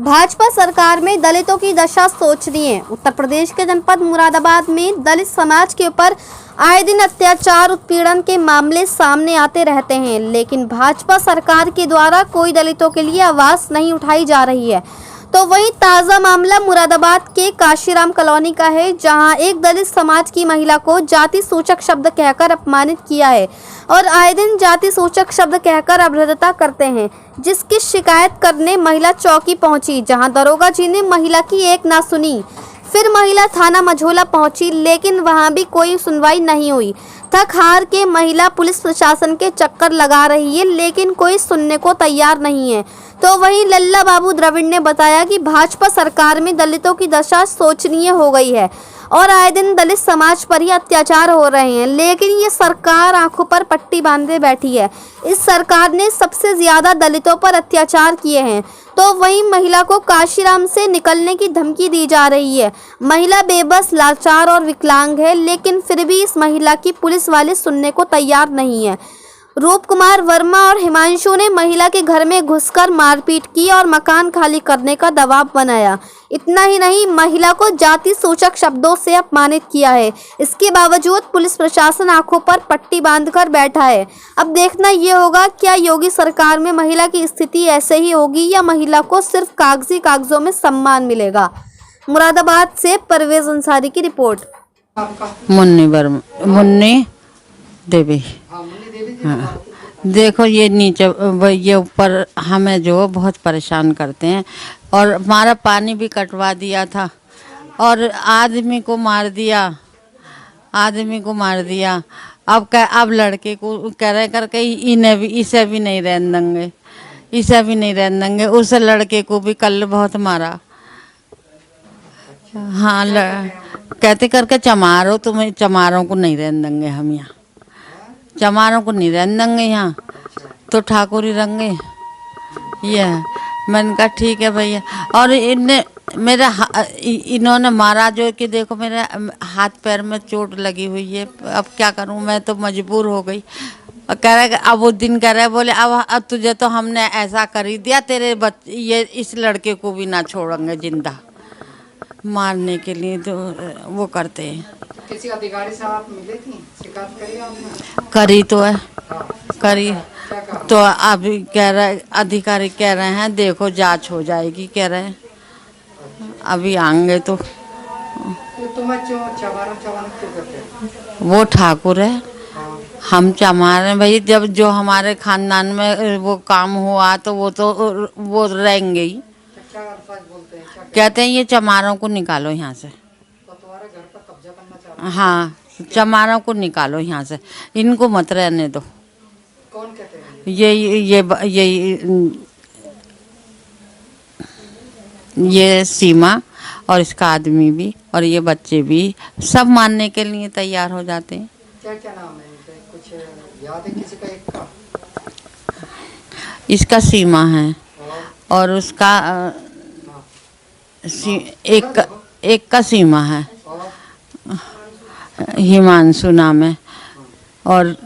भाजपा सरकार में दलितों की दशा शोचनीय। उत्तर प्रदेश के जनपद मुरादाबाद में दलित समाज के ऊपर आए दिन अत्याचार उत्पीड़न के मामले सामने आते रहते हैं, लेकिन भाजपा सरकार के द्वारा कोई दलितों के लिए आवाज नहीं उठाई जा रही है। तो वहीं ताज़ा मामला मुरादाबाद के काशीराम कॉलोनी का है, जहां एक दलित समाज की महिला को जाति सूचक शब्द कहकर अपमानित किया है और आए दिन जाति सूचक शब्द कहकर अभद्रता करते हैं, जिसकी शिकायत करने महिला चौकी पहुंची, जहां दरोगा जी ने महिला की एक ना सुनी। फिर महिला थाना मझोला पहुंची, लेकिन वहां भी कोई सुनवाई नहीं हुई। थक हार के महिला पुलिस प्रशासन के चक्कर लगा रही है, लेकिन कोई सुनने को तैयार नहीं है। तो वहीं लल्ला बाबू द्रविड़ ने बताया कि भाजपा सरकार में दलितों की दशा शोचनीय हो गई है और आए दिन दलित समाज पर ही अत्याचार हो रहे हैं, लेकिन ये सरकार आंखों पर पट्टी बांधे बैठी है। इस सरकार ने सबसे ज्यादा दलितों पर अत्याचार किए हैं। तो वहीं महिला को काशीराम से निकलने की धमकी दी जा रही है। महिला बेबस, लाचार और विकलांग है, लेकिन फिर भी इस महिला की पुलिस वाले सुनने को तैयार नहीं है। रूप कुमार वर्मा और हिमांशु ने महिला के घर में घुसकर मारपीट की और मकान खाली करने का दबाव बनाया। इतना ही नहीं, महिला को जाति सूचक शब्दों से अपमानित किया है। इसके बावजूद पुलिस प्रशासन आंखों पर पट्टी बांधकर बैठा है। अब देखना ये होगा, क्या योगी सरकार में महिला की स्थिति ऐसे ही होगी या महिला को सिर्फ कागजों में सम्मान मिलेगा। मुरादाबाद से परवेज अंसारी की रिपोर्ट। मुन्नी देवी। हाँ, देखो ये नीचे ये ऊपर हमें जो बहुत परेशान करते हैं और हमारा पानी भी कटवा दिया था और आदमी को मार दिया। अब लड़के को कह रहे करके इन्हें भी इसे भी नहीं रहने देंगे। उस लड़के को भी कल बहुत मारा। हाँ, कहते करके तुम्हें चमारों को नहीं रहने देंगे, हम यहाँ चमारों को नहीं रहने देंगे, यहाँ तो ठाकुर ही रहेंगे। ये मैंने कहा ठीक है भैया। और इन्होंने मारा जो कि देखो मेरे हाथ पैर में चोट लगी हुई है। अब क्या करूं, मैं तो मजबूर हो गई। कह रहे अब उस दिन कह रहे बोले अब तुझे तो हमने ऐसा कर ही दिया, तेरे ये इस लड़के को भी ना छोड़ेंगे जिंदा, मारने के लिए तो वो करते हैं। किसी अधिकारी से आप मिले थी, शिकायत करी आपने? करी तो है, करी तो अभी कह रहे अधिकारी कह रहे हैं देखो जांच हो जाएगी, कह रहे हैं अभी आएंगे। तो तुम्हें क्यों चमार क्यों करते हैं? वो ठाकुर है, हम चमार हैं भाई। जब जो हमारे खानदान में वो काम हुआ तो वो रहेंगे ही। क्या अल्फाज बोलते हैं? कहते हैं ये चमारों को निकालो यहाँ से। तो तुम्हारे घर पर कब्जा करना चाह रहे हैं? हाँ, चमारों को निकालो यहाँ से, इनको मत रहने दो। कौन कहते हैं? ये सीमा और इसका आदमी भी और ये बच्चे भी सब मानने के लिए तैयार हो जाते हैं। क्या क्या नाम है? कुछ याद है किसी का? एक का इसका सीमा है और उसका एक का सीमा है, हिमांशु नाम है और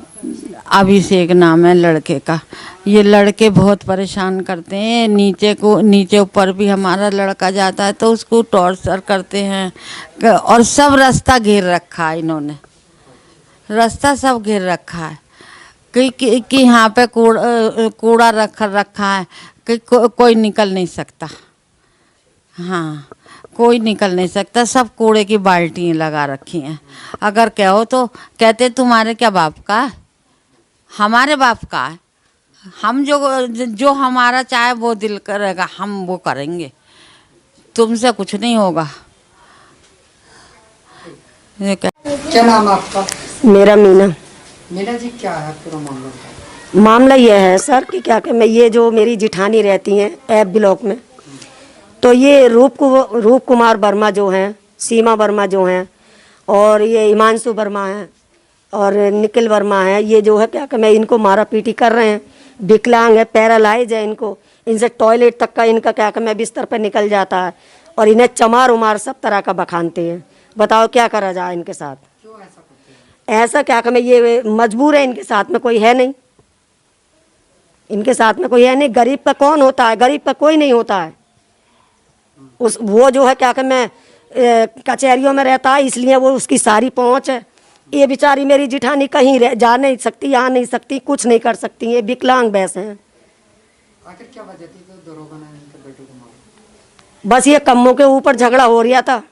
अभिषेक नाम है लड़के का। ये लड़के बहुत परेशान करते हैं। नीचे ऊपर भी हमारा लड़का जाता है तो उसको टॉर्चर करते हैं और सब रास्ता घेर रखा है इन्होंने, रास्ता सब घेर रखा है कि यहाँ पे कूड़ा रखा है कि कोई निकल नहीं सकता। हाँ, कोई निकल नहीं सकता, सब कूड़े की बाल्टियाँ लगा रखी हैं। अगर कहो तो कहते तुम्हारे क्या बाप का है, हमारे बाप का है। हम जो हमारा चाहे वो दिल करेगा हम वो करेंगे, तुमसे कुछ नहीं होगा। क्या नाम है आपका? मेरा मीना जी, क्या है पूरा मामला? मामला यह है सर कि क्या कि मैं ये जो मेरी जिठानी रहती हैं ऐप ब्लॉक में, तो ये रूप कुमार वर्मा जो हैं, सीमा वर्मा जो हैं और ये हिमांशु वर्मा हैं और निखिल वर्मा हैं, ये जो है क्या कि मैं इनको मारा पीटी कर रहे हैं। विकलांग है, पैरालाइज है, इनसे टॉयलेट तक का इनका क्या कि मैं बिस्तर पर निकल जाता है और इन्हें चमार उमार सब तरह का बखानते हैं। बताओ क्या करा जाए इनके साथ? क्यों ऐसा करते हैं? ऐसा क्या कि मैं ये मजबूर है, इनके साथ में कोई है नहीं, इनके साथ में कोई है नहीं। गरीब का कौन होता है? गरीब का कोई नहीं होता है। उस वो जो है क्या कि मैं कचहरियों में रहता है, इसलिए वो उसकी सारी पहुंच है। ये बेचारी मेरी जिठानी कहीं जा नहीं सकती, आ नहीं सकती, कुछ नहीं कर सकती, ये विकलांग भैंस हैं। आखिर क्या वजह थी कि दरोगा ने इनके बेटे को मारा? बस ये कम्मों के ऊपर झगड़ा हो रहा था,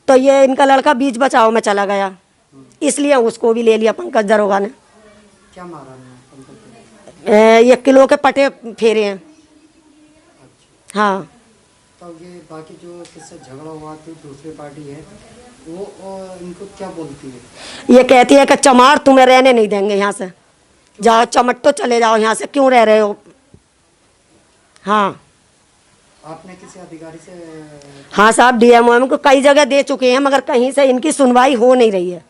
तो ये इनका लड़का बीच बचाव में चला गया, इसलिए उसको भी ले लिया पंकज दरोगा ने। क्या मारा इन्होंने पंकज को? 1 किलो के पटे फेरे हैं। हाँ, तो ये बाकी जो किससे झगड़ा हुआ थी दूसरी पार्टी है वो इनको क्या बोलती है? ये कहती है कि चमार तुम्हें रहने नहीं देंगे, यहाँ से जाओ, चमट तो चले जाओ यहाँ से, क्यों रह रहे हो। हाँ आपने किसी अधिकारी से? हाँ साहब, डीएमओ को कई जगह दे चुके हैं, मगर कहीं से इनकी सुनवाई हो नहीं रही है।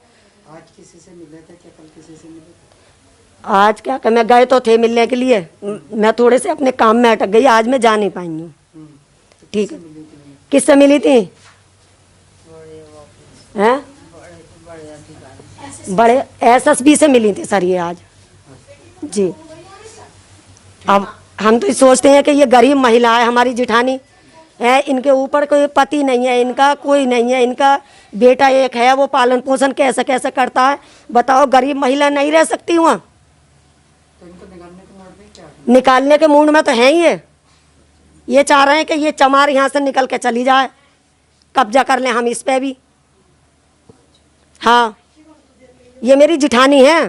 आज किसी से मिले थे क्या? कल किसी से मिले थे? आज क्या कि मैं गए तो थे मिलने के लिए, मैं थोड़े से अपने काम में अटक गई, आज मैं जा नहीं पाई हूँ। तो ठीक है, मिली थी? किससे मिली थी? हैं? बड़े एसएसपी से मिली थी सर ये आज जी। अब हम तो सोचते हैं कि ये गरीब महिला है हमारी जिठानी है, इनके ऊपर कोई पति नहीं है, इनका कोई नहीं है, इनका बेटा एक है, वो पालन पोषण कैसे कैसे करता है बताओ। गरीब महिला नहीं रह सकती वहाँ। तो इनको निकालने के मूड में क्या? निकालने के मूड में तो है ही ये चाह रहे हैं कि ये चमार यहाँ से निकल के चली जाए, कब्जा कर लें हम इस पे भी। हाँ, ये मेरी जिठानी है।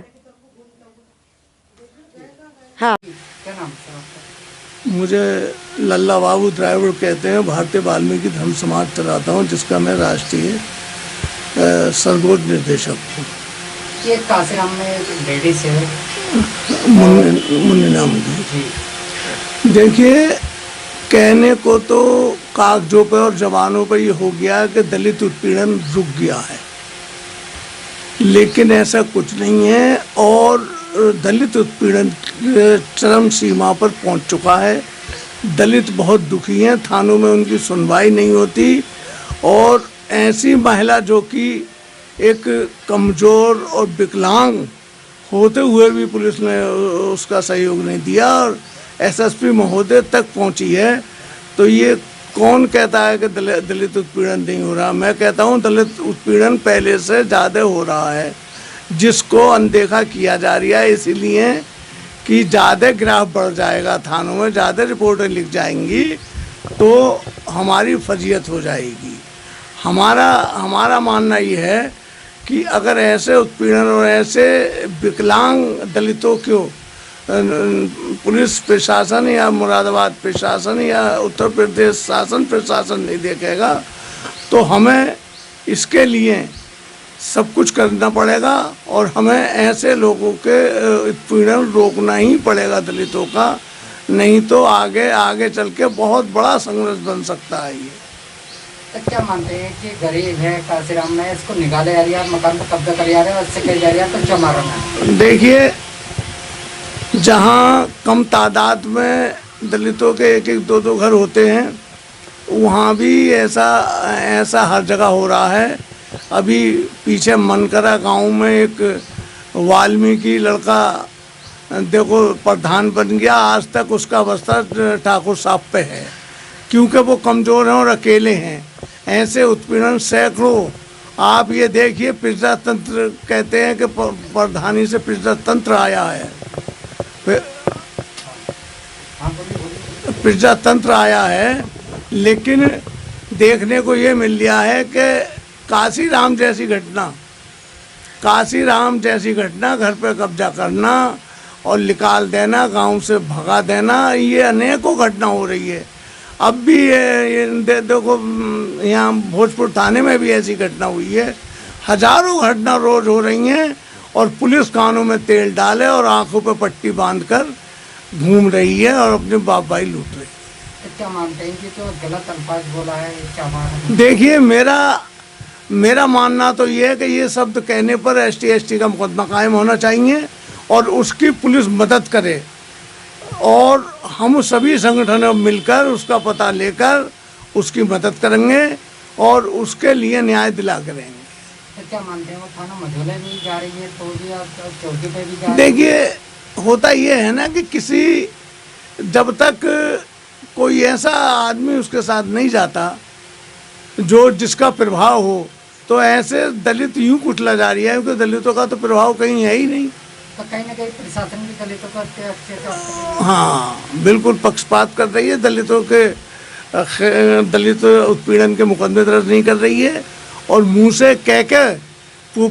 हाँ, क्या नाम था आपका? मुझे लल्ला बाबू ड्राइवर कहते हैं। भारतीय वाल्मीकि धर्म समाज चलाता हूँ, जिसका मैं राष्ट्रीय सर्वोच्च निर्देशक हूँ। ये काशीराम में एक लेडीज है मुन्नी नाम की। जी, देखिए, कहने को तो कागजों पे और जबानों पे ये हो गया कि दलित उत्पीड़न रुक गया है, लेकिन ऐसा कुछ नहीं है और दलित उत्पीड़न चरम सीमा पर पहुंच चुका है। दलित बहुत दुखी हैं, थानों में उनकी सुनवाई नहीं होती और ऐसी महिला जो कि एक कमज़ोर और विकलांग होते हुए भी पुलिस ने उसका सहयोग नहीं दिया और एसएसपी महोदय तक पहुंची है। तो ये कौन कहता है कि दलित उत्पीड़न नहीं हो रहा? मैं कहता हूं दलित उत्पीड़न पहले से ज़्यादा हो रहा है, जिसको अनदेखा किया जा रहा है, इसीलिए कि ज़्यादा ग्राफ बढ़ जाएगा, थानों में ज़्यादा रिपोर्टें लिख जाएंगी तो हमारी फजीयत हो जाएगी। हमारा मानना ये है कि अगर ऐसे उत्पीड़न और ऐसे विकलांग दलितों को पुलिस प्रशासन या मुरादाबाद प्रशासन या उत्तर प्रदेश शासन प्रशासन नहीं देखेगा तो हमें इसके लिए सब कुछ करना पड़ेगा और हमें ऐसे लोगों के उत्पीड़न रोकना ही पड़ेगा दलितों का, नहीं तो आगे चल के बहुत बड़ा संघर्ष बन सकता है। ये तो क्या मानते हैं कि गरीब है काशीराम में, इसको निकाले जा रही है, मकान पर कब्जा कर जा रहे हैं और इससे कही जा रही है तो क्यों मारा है? देखिए, जहाँ कम तादाद में दलितों के 1-1, 2-2 घर होते हैं, वहाँ भी ऐसा हर जगह हो रहा है। अभी पीछे मनकरा गांव में एक वाल्मीकि लड़का देखो प्रधान बन गया, आज तक उसका बस्ता ठाकुर साहब पे है, क्योंकि वो कमज़ोर हैं और अकेले हैं। ऐसे उत्पीड़न सैकड़ों, आप ये देखिए, पिज्जा तंत्र कहते हैं कि प्रधानी से पिज्जा तंत्र आया है, पिज्जा तंत्र आया है, लेकिन देखने को ये मिल रहा है कि काशीराम जैसी घटना, घर पे कब्जा करना और निकाल देना, गांव से भगा देना, ये अनेकों घटना हो रही है। अब भी ये देखो, यहाँ भोजपुर थाने में भी ऐसी घटना हुई है। हजारों घटना रोज हो रही हैं और पुलिस कानों में तेल डाले और आंखों पे पट्टी बांधकर घूम रही है और अपने बाप भाई लूट रही है। क्या मानते हैं कि जो गलत अल्फाज बोला है क्या माना? देखिए, मेरा मानना तो ये है कि ये शब्द कहने पर ST का मुकदमा कायम होना चाहिए और उसकी पुलिस मदद करे और हम सभी संगठनों मिलकर उसका पता लेकर उसकी मदद करेंगे और उसके लिए न्याय दिला करेंगे। तो क्या मानते हैं वो थाना मझोले भी जा रही है तो भी और चौकी पे भी जा रही है? देखिए, होता ये है ना कि जब तक कोई ऐसा आदमी उसके साथ नहीं जाता जो जिसका प्रभाव हो। तो ऐसे दलित यूं कुचला जा रही है क्योंकि दलितों का तो प्रभाव कहीं है ही नहीं। तो कहीं ना कहीं प्रशासन भी दलितों को अत्याचार कर रही है। हाँ, बिल्कुल पक्षपात कर रही है, दलित उत्पीड़न के मुकदमे दर्ज नहीं कर रही है और मुंह से कह के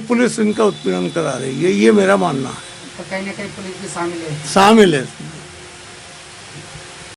पुलिस इनका उत्पीड़न करा रही है, ये मेरा मानना है। तो कहीं ना कहीं पुलिस भी शामिल है। शामिल है।